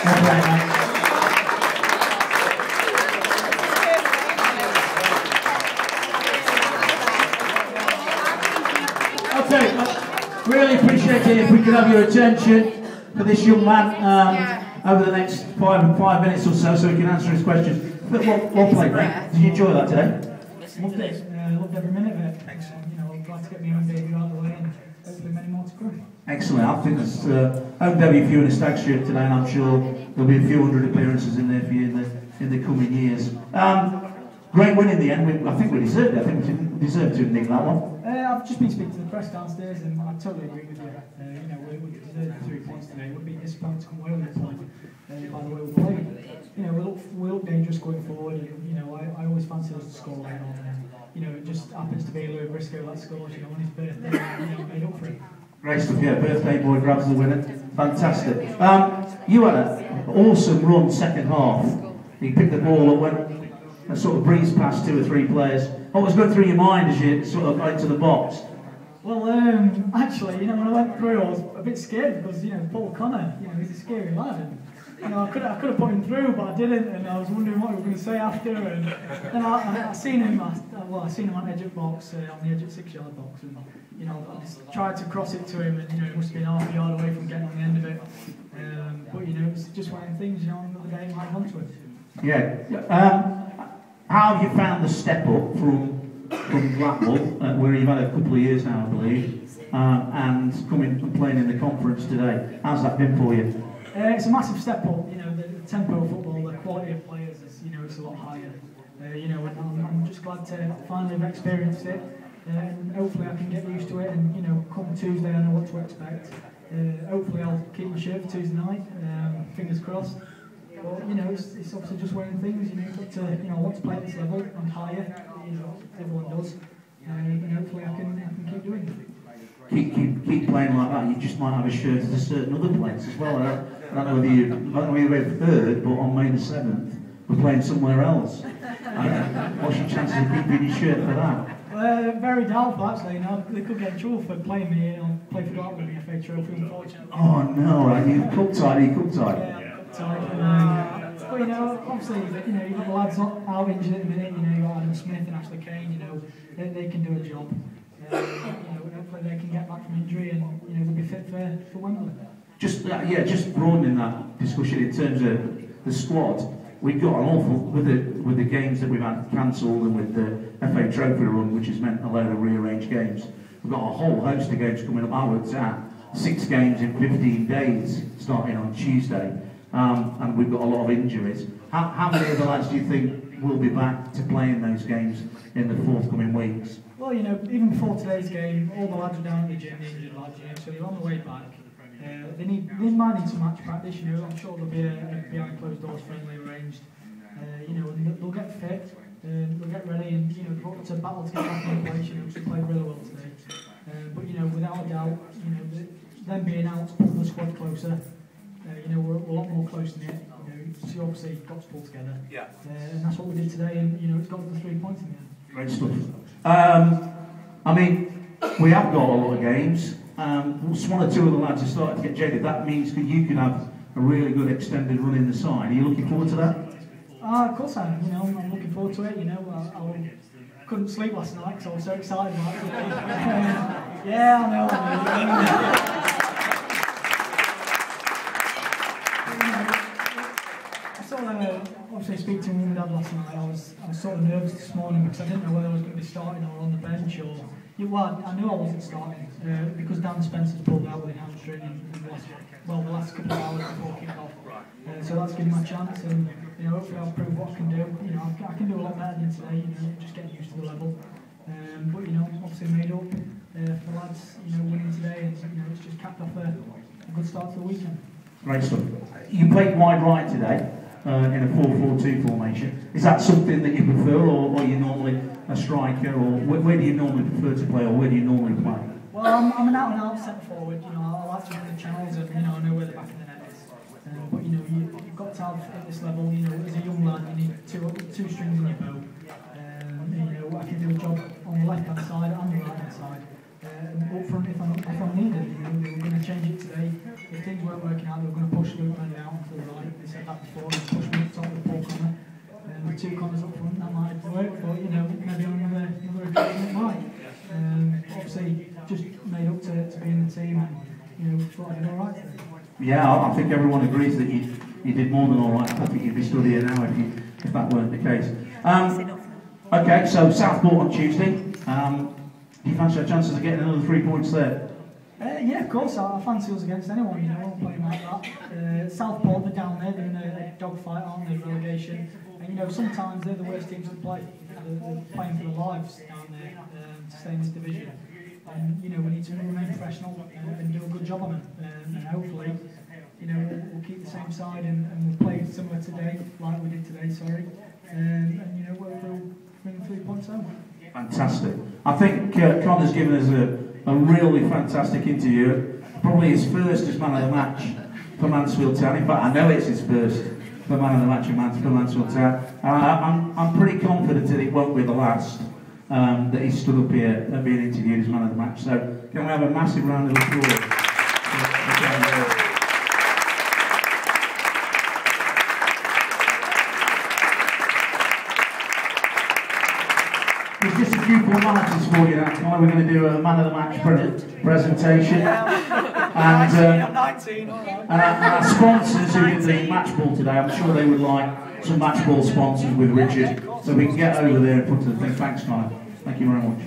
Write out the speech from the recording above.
Okay, really appreciate it if we could have your attention for this young man over the next five minutes or so he can answer his questions. Well played, mate. Did you enjoy that today? Loved it. Loved every minute of it. Excellent. You know, I'm glad to get my own debut out of the way and hopefully many more to come. Excellent. I think there's home debut for you in a stag shirt today, and I'm sure there'll be a few hundred appearances in there for you in the coming years. Great win in the end. I think we deserved it. I think we deserved to nick that one. I've just been speaking to the press downstairs, and I totally agree with you. You know, we deserved 3 points today. It would be disappointing to come away with a point by the way we played. You know, we look dangerous going forward, and you know, I always fancy us to score later on. And, you know, it just happens to be Lou Briscoe that scores. You know, on his birthday, you know, made up for it. Great stuff, yeah. Birthday boy grabs the winner. Fantastic. You had an awesome run second half. You picked the ball up, went and sort of breezed past 2 or 3 players. What was going through your mind as you sort of got into the box? Well, actually, you know, when I went through, I was a bit scared because, you know, Paul Conor, you know, he's a scary lad. And, you know, I could have put him through, but I didn't, and I was wondering what he was going to say after. And then I seen him. I seen him on the edge of box, on the edge of 6-yard box, and you know, I just tried to cross it to him, and you know, he must have been half a yard away from getting on the end of it. But you know, it's just one of the things. You know, on the day he might have gone to it. Yeah. How have you found the step up from Blackpool, where you've had a couple of years now, I believe, and coming and playing in the conference today? How's that been for you? It's a massive step up. You know, the tempo of football, the quality of players is, you know, it's a lot higher. You know, and I'm just glad to finally have experienced it, and hopefully I can get used to it. And you know, come Tuesday, I know what to expect. Hopefully, I'll keep my shirt for Tuesday night. Fingers crossed. But you know, it's obviously just one of the things. You know, you've got to, you know, I want to play at this level and higher. You know, everyone does, and hopefully I can keep doing it. Keep playing like that. You just might have a shirt at a certain other place as well. I don't know whether you've heard, but on May the 7th, we're playing somewhere else. What's your chances of keeping your shirt for that? Very doubtful, actually. You know, they could get in trouble for playing me. You know, play for Dartford with the FA Trophy, unfortunately. Oh no! Are you cup tied? Yeah, cup tied. But you know, obviously, you know, you've got the lads out injured at the minute. You know, you've got Adam Smith and Ashley Kane. You know, they can do a job. You know, hopefully they can get back from injury and you know they'll be fit for Wembley. Just broadening that discussion in terms of the squad. We've got an awful with the games that we've had cancelled and with the FA Trophy run, which has meant a load of rearranged games. We've got a whole host of games coming up. I would say 6 games in 15 days, starting on Tuesday, and we've got a lot of injuries. How many of the lads do you think will be back to playing those games in the forthcoming weeks? Well, you know, even before today's game, all the lads are down at the gym, the injured lads, you know, so they're on the way back. They might need some match practice, you know. I'm sure there'll be a behind closed doors friendly arranged. You know, and they'll get fit, they'll get ready, and you know, they've got to battle to get back in place. You know, because they played really well today. But you know, without a doubt, you know, them being out to pull the squad closer. You know, we're a lot more close knit. You know, so obviously got to pull together. Yeah. And that's what we did today, and you know, it's got the 3 points in the end. Great stuff. I mean, we have got a lot of games. One or two of the lads are starting to get jaded. That means that you can have a really good extended run in the side. Are you looking forward to that? Of course I am. You know, I'm looking forward to it. You know, I couldn't sleep last night because I was so excited about it. Yeah, I know. I sort of obviously speak to mum and dad last night. I was sort of nervous this morning because I didn't know whether I was going to be starting or on the bench or. Well, I knew I wasn't starting because Dan Spencer's pulled out with a hamstring in the last couple of hours before kick-off. So that's given me a chance, and you know, hopefully I'll prove what I can do. You know, I can do a lot better than today. You know, just getting used to the level. But you know, obviously made up for the lads. You know, winning today, and you know, it's just capped off a good start to the weekend. Great stuff. You played wide right today in a 4-4-2 formation. Is that something that you prefer, or are you normally a striker, or where do you normally prefer to play, or where do you normally play? Well, I'm an out-and-out centre forward. You know, I like to run the channels, and you know, I know where the back of the net is. But you know, you've got to have at this level. You know, as a young lad, you need two strings in your bow. You know, I can do a job on the left-hand side and the right-hand side. Up front, if I'm needed, you know, we were going to change it today. If things weren't working out, we were going to push Luke Manning out to the right. that before and push me up top with Paul Connor. With 2 Connors up front, that might work, but you know, maybe on another occasion it might. Obviously, just made up to be in the team, and you know, thought I did all right today. Yeah, I think everyone agrees that you did more than all right. I think you'd be stood here now if that weren't the case. Okay, so Southport on Tuesday. Do you fancy our chances of getting another 3 points there? Yeah, of course. I fancy us against anyone. You know, playing like that. Southport, they're down there, they're in a dogfight, aren't they? Relegation. And you know, sometimes they're the worst teams to play. They're playing for their lives down there to stay in this division. And you know, we need to remain professional and do a good job on them. And hopefully, you know, we'll keep the same side and we'll play similar today, like we did today. Sorry. And you know, we'll bring 3 points home. Fantastic. I think Conor's given us a really fantastic interview. Probably his first as man of the match for Mansfield Town. In fact, I know it's his first for man of the match for Mansfield Town. I'm pretty confident that it won't be the last that he's stood up here and being interviewed as man of the match. So can we have a massive round of applause? There's just a few formalities for you now, Conor. We're going to do a man of the match presentation. And our sponsors who did the match ball today, I'm sure they would like some match ball sponsors with Richard. So we can get over there and put to the thing. Thanks, Conor. Thank you very much.